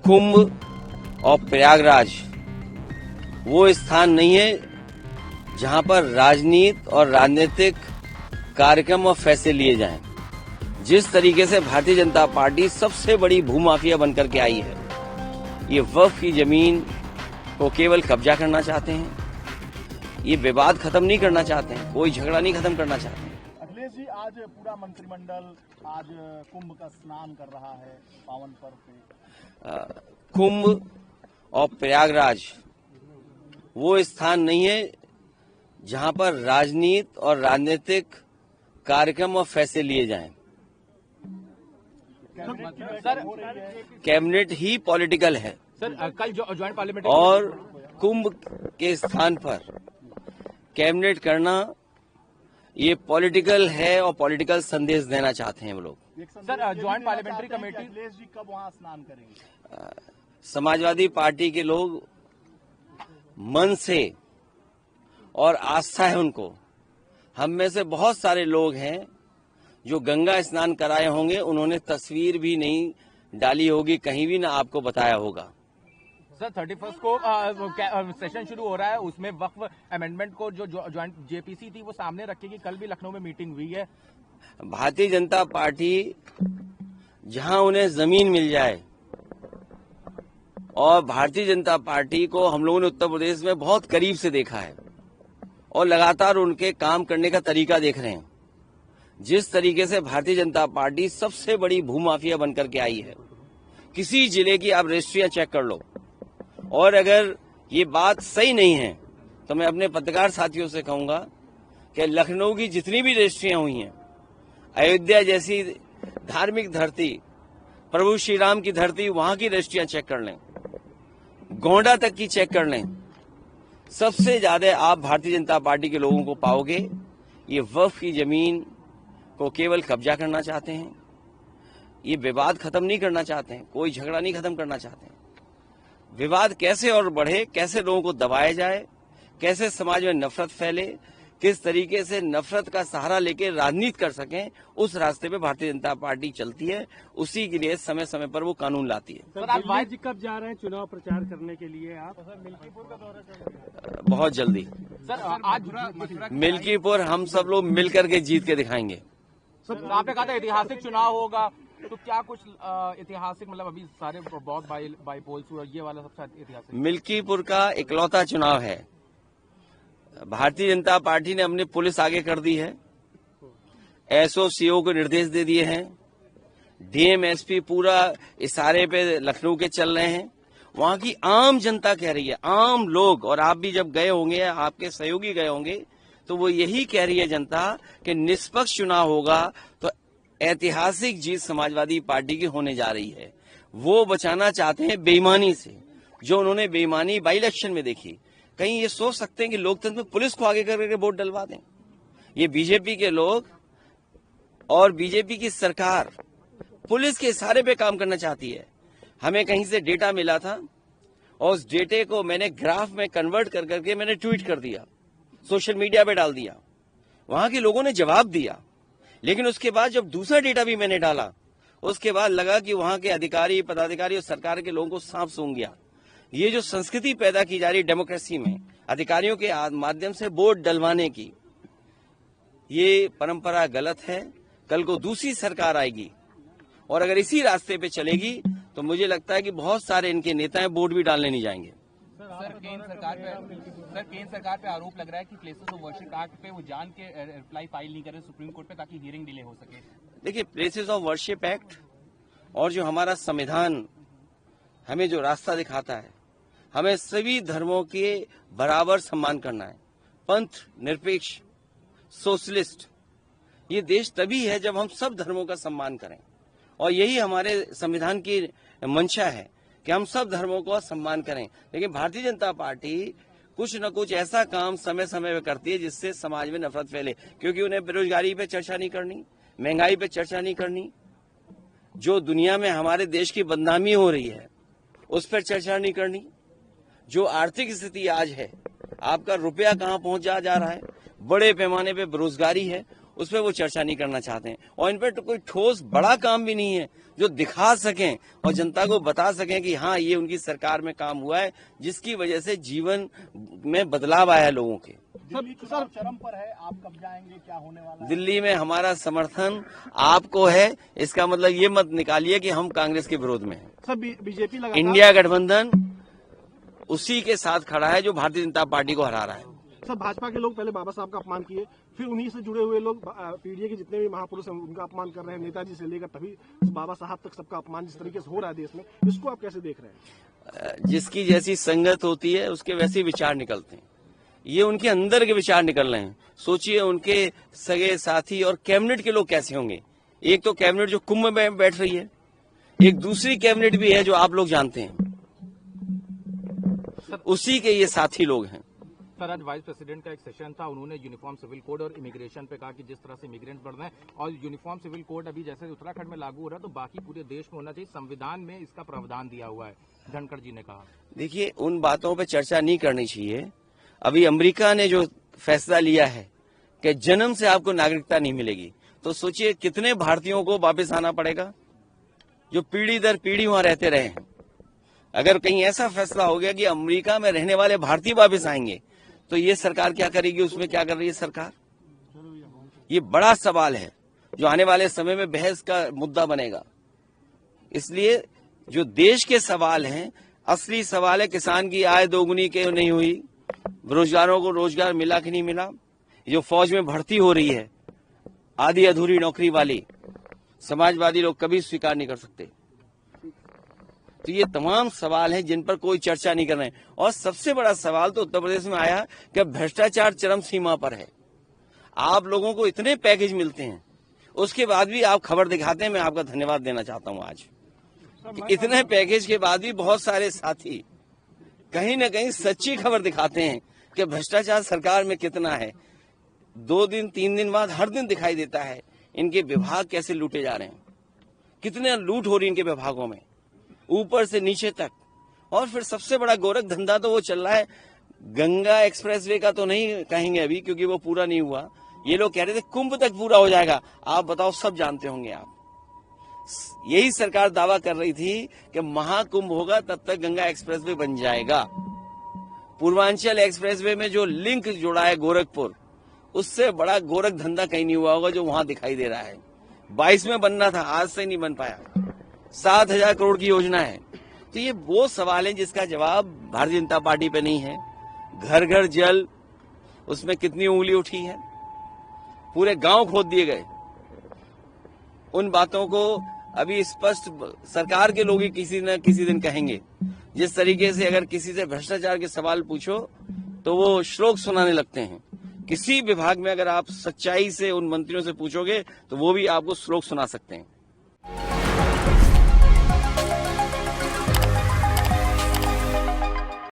कुंभ और प्रयागराज वो स्थान नहीं है जहां पर राजनीति और राजनीतिक कार्यक्रम और फैसले लिए जाएं। जिस तरीके से भारतीय जनता पार्टी सबसे बड़ी भूमाफिया बनकर के आई है, ये वक्फ की जमीन को केवल कब्जा करना चाहते हैं, ये विवाद खत्म नहीं करना चाहते हैं, कोई झगड़ा नहीं खत्म करना चाहते हैं। अखिलेश जी, आज पूरा मंत्रिमंडल आज कुंभ का स्नान कर रहा है पावन पर्व पे। कुंभ और प्रयागराज वो स्थान नहीं है जहां पर राजनीति और राजनीतिक कार्यक्रम और फैसले लिए जाएं। कैबिनेट ही पॉलिटिकल है सर। कल ज्वाइंट पार्लियामेंट और कुंभ के स्थान पर कैबिनेट करना ये पॉलिटिकल है और पॉलिटिकल संदेश देना चाहते हैं वो लोग। Sir, joint parliamentary committee Akhilesh ji कब वहां स्नान करेंगे? समाजवादी पार्टी के लोग मन से और आस्था है उनको। हम में से बहुत सारे लोग हैं जो गंगा स्नान कराए होंगे, उन्होंने तस्वीर भी नहीं डाली होगी, कहीं भी ना आपको बताया होगा। सर, 31 को सेशन शुरू हो रहा है, उसमें वक्फ अमेंडमेंट को जो ज्वाइंट जेपीसी थी वो सामने रखेगी। कल भी लखनऊ में मीटिंग हुई है। भारतीय जनता पार्टी जहां उन्हें जमीन मिल जाए, और भारतीय जनता पार्टी को हम लोगों ने उत्तर प्रदेश में बहुत करीब से देखा है और लगातार उनके काम करने का तरीका देख रहे हैं। जिस तरीके से भारतीय जनता पार्टी सबसे बड़ी भूमाफिया बनकर के आई है, किसी जिले की आप रजिस्ट्रियां चेक कर लो, और अगर ये बात सही नहीं है तो मैं अपने पत्रकार साथियों से कहूंगा कि लखनऊ की जितनी भी रजिस्ट्रियां हुई हैं, अयोध्या जैसी धार्मिक धरती, प्रभु श्री राम की धरती, वहां की रजिस्ट्रियां चेक कर लें, गोंडा तक की चेक कर लें। सबसे ज्यादा आप भारतीय जनता पार्टी के लोगों को पाओगे ये वक्फ की जमीन को केवल कब्जा करना चाहते हैं, ये विवाद खत्म नहीं करना चाहते हैं, कोई झगड़ा नहीं खत्म करना चाहते हैं। विवाद कैसे और बढ़े, कैसे लोगों को दबाया जाए, कैसे समाज में नफरत फैले, किस तरीके से नफरत का सहारा लेकर राजनीति कर सकें, उस रास्ते पे भारतीय जनता पार्टी चलती है। उसी के लिए समय समय पर वो कानून लाती है। सर, आप दिल्ली कब जा रहे हैं चुनाव प्रचार करने के लिए? आप मिल्कीपुर का दौरा चल रहा है। बहुत जल्दी सर, आज मिल्कीपुर हम सब लोग मिल करके जीत के दिखाएंगे। सर, आपने कहा था ऐतिहासिक चुनाव होगा, तो क्या कुछ ऐतिहासिक, मतलब अभी सारे बहुत बाई पोल्स हुआ, ये वाला सबसे ऐतिहासिक? मिल्कीपुर का इकलौता चुनाव है। भारतीय जनता पार्टी ने अपनी पुलिस आगे कर दी है, एसओसीओ को निर्देश दे दिए हैं, डीएम एसपी पूरा इशारे पे लखनऊ के चल रहे हैं। वहां की आम जनता कह रही है, आम लोग, और आप भी जब गए होंगे, आपके सहयोगी गए होंगे, तो वो यही कह रही है जनता कि निष्पक्ष चुनाव होगा तो ऐतिहासिक जीत समाजवादी पार्टी की होने जा रही है। वो बचाना चाहते हैं बेईमानी से, जो उन्होंने बेईमानी बाई इलेक्शन में देखी। कहीं ये सोच सकते हैं कि लोकतंत्र में पुलिस को आगे करके वोट डलवा दें? ये बीजेपी के लोग और बीजेपी की सरकार पुलिस के इशारे पे काम करना चाहती है। हमें कहीं से डेटा मिला था और उस डेटे को मैंने ग्राफ में कन्वर्ट कर करके मैंने ट्वीट कर दिया, सोशल मीडिया पे डाल दिया। वहां के लोगों ने जवाब दिया, लेकिन उसके बाद जब दूसरा डेटा भी मैंने डाला, उसके बाद लगा कि वहां के अधिकारी, पदाधिकारी और सरकार के लोगों को सांप सूंघ गया। ये जो संस्कृति पैदा की जा रही डेमोक्रेसी में, अधिकारियों के माध्यम से वोट डलवाने की, ये परंपरा गलत है। कल को दूसरी सरकार आएगी और अगर इसी रास्ते पे चलेगी तो मुझे लगता है कि बहुत सारे इनके नेता वोट भी डालने नहीं जाएंगे। सर, केंद्र सरकार पे आरोप लग रहा है कि प्लेसेस ऑफ वर्शिप एक्ट पे वो जान के रिप्लाई फाइल नहीं कर रहे सुप्रीम कोर्ट पे, ताकि हियरिंग डिले हो सके। देखिए, प्लेसेस ऑफ वर्शिप एक्ट और जो हमारा संविधान हमें जो रास्ता दिखाता है, हमें सभी धर्मों के बराबर सम्मान करना है। पंथ निरपेक्ष, सोशलिस्ट, ये देश तभी है जब हम सब धर्मों का सम्मान करें, और यही हमारे संविधान की मंशा है कि हम सब धर्मों का सम्मान करें। लेकिन भारतीय जनता पार्टी कुछ न कुछ ऐसा काम समय समय पर करती है जिससे समाज में नफरत फैले, क्योंकि उन्हें बेरोजगारी पे चर्चा नहीं करनी, महंगाई पे चर्चा नहीं करनी, जो दुनिया में हमारे देश की बदनामी हो रही है उस पर चर्चा नहीं करनी, जो आर्थिक स्थिति आज है, आपका रुपया कहां पहुंच जा रहा है, बड़े पैमाने पे बेरोजगारी है, उस पर वो चर्चा नहीं करना चाहते हैं। और इन पर तो कोई ठोस बड़ा काम भी नहीं है जो दिखा सकें और जनता को बता सकें कि हाँ ये उनकी सरकार में काम हुआ है जिसकी वजह से जीवन में बदलाव आया है लोगों के। दिल्ली चुनाव चरम पर है, आप कब जाएंगे, क्या होने वाला है? दिल्ली में हमारा समर्थन आपको है, इसका मतलब ये मत निकालिए कि हम कांग्रेस के विरोध में हैं। सर बीजेपी लगा इंडिया गठबंधन उसी के साथ खड़ा है जो भारतीय जनता पार्टी को हरा रहा है। सर भाजपा के लोग पहले बाबा साहब का अपमान किए, फिर उन्हीं से जुड़े हुए लोग पीडीए के जितने भी महापुरुष हैं उनका अपमान कर रहे हैं, नेताजी से लेकर तभी बाबा साहब तक सबका अपमान जिस तरीके से हो रहा है देश में, इसको आप कैसे देख रहे हैं? जिसकी जैसी संगत होती है उसके वैसे विचार निकलते हैं। ये उनके अंदर के विचार निकल रहे हैं। सोचिए उनके सगे साथी और कैबिनेट के लोग कैसे होंगे। एक तो कैबिनेट जो कुंभ में बैठ रही है, एक दूसरी कैबिनेट भी है जो आप लोग जानते हैं, उसी के ये साथी लोग हैं। सर आज वाइस प्रेसिडेंट का एक सेशन था, उन्होंने यूनिफॉर्म सिविल कोड और इमिग्रेशन पे कहा कि जिस तरह से इमिग्रेंट बढ़ रहे हैं और यूनिफॉर्म सिविल कोड अभी जैसे उत्तराखंड में लागू हो रहा है तो बाकी पूरे देश में होना चाहिए, संविधान में इसका प्रावधान दिया हुआ है, धनखड़ जी ने कहा। देखिए उन बातों पे चर्चा नहीं करनी चाहिए। अभी अमेरिका ने जो फैसला लिया है कि जन्म से आपको नागरिकता नहीं मिलेगी, तो सोचिए कितने भारतीयों को वापस आना पड़ेगा जो पीढ़ी दर पीढ़ी वहां रहते रहे हैं। अगर कहीं ऐसा फैसला हो गया कि अमेरिका में रहने वाले भारतीय वापस आएंगे तो ये सरकार क्या करेगी, उसमें क्या कर रही है सरकार? ये बड़ा सवाल है जो आने वाले समय में बहस का मुद्दा बनेगा। इसलिए जो देश के सवाल हैं, असली सवाल है किसान की आय दोगुनी क्यों नहीं हुई, बेरोजगारों को रोजगार मिला कि नहीं मिला, जो फौज में भर्ती हो रही है आधी अधूरी नौकरी वाली, समाजवादी लोग कभी स्वीकार नहीं कर सकते। तो ये तमाम सवाल हैं जिन पर कोई चर्चा नहीं कर रहे हैं। और सबसे बड़ा सवाल तो उत्तर प्रदेश में आया कि भ्रष्टाचार चरम सीमा पर है। आप लोगों को इतने पैकेज मिलते हैं, उसके बाद भी आप खबर दिखाते हैं। मैं आपका धन्यवाद देना चाहता हूं आज कि इतने पैकेज के बाद भी बहुत सारे साथी कहीं न कहीं सच्ची खबर दिखाते हैं कि भ्रष्टाचार सरकार में कितना है। 2 दिन 3 दिन बाद हर दिन दिखाई देता है इनके विभाग कैसे लूटे जा रहे हैं, कितने लूट हो रही है इनके विभागों में, ऊपर से नीचे तक। और फिर सबसे बड़ा गोरख धंधा तो वो चल रहा है, गंगा एक्सप्रेसवे का तो नहीं कहेंगे अभी क्योंकि वो पूरा नहीं हुआ। ये लोग कह रहे थे कुंभ तक पूरा हो जाएगा। आप बताओ, सब जानते होंगे आप, यही सरकार दावा कर रही थी कि महाकुंभ होगा तब तक गंगा एक्सप्रेसवे बन जाएगा। पूर्वांचल एक्सप्रेसवे में जो लिंक जोड़ा है गोरखपुर, उससे बड़ा गोरख धंधा कहीं नहीं हुआ होगा जो वहां दिखाई दे रहा है। 22 में बनना था, आज से नहीं बन पाया। 7,000 करोड़ की योजना है। तो ये वो सवाल है जिसका जवाब भारतीय जनता पार्टी पे नहीं है। घर घर जल, उसमें कितनी उंगली उठी है, पूरे गांव खोद दिए गए। उन बातों को अभी स्पष्ट सरकार के लोग ही किसी न किसी दिन कहेंगे। जिस तरीके से अगर किसी से भ्रष्टाचार के सवाल पूछो तो वो श्लोक सुनाने लगते हैं। किसी विभाग में अगर आप सच्चाई से उन मंत्रियों से पूछोगे तो वो भी आपको श्लोक सुना सकते हैं।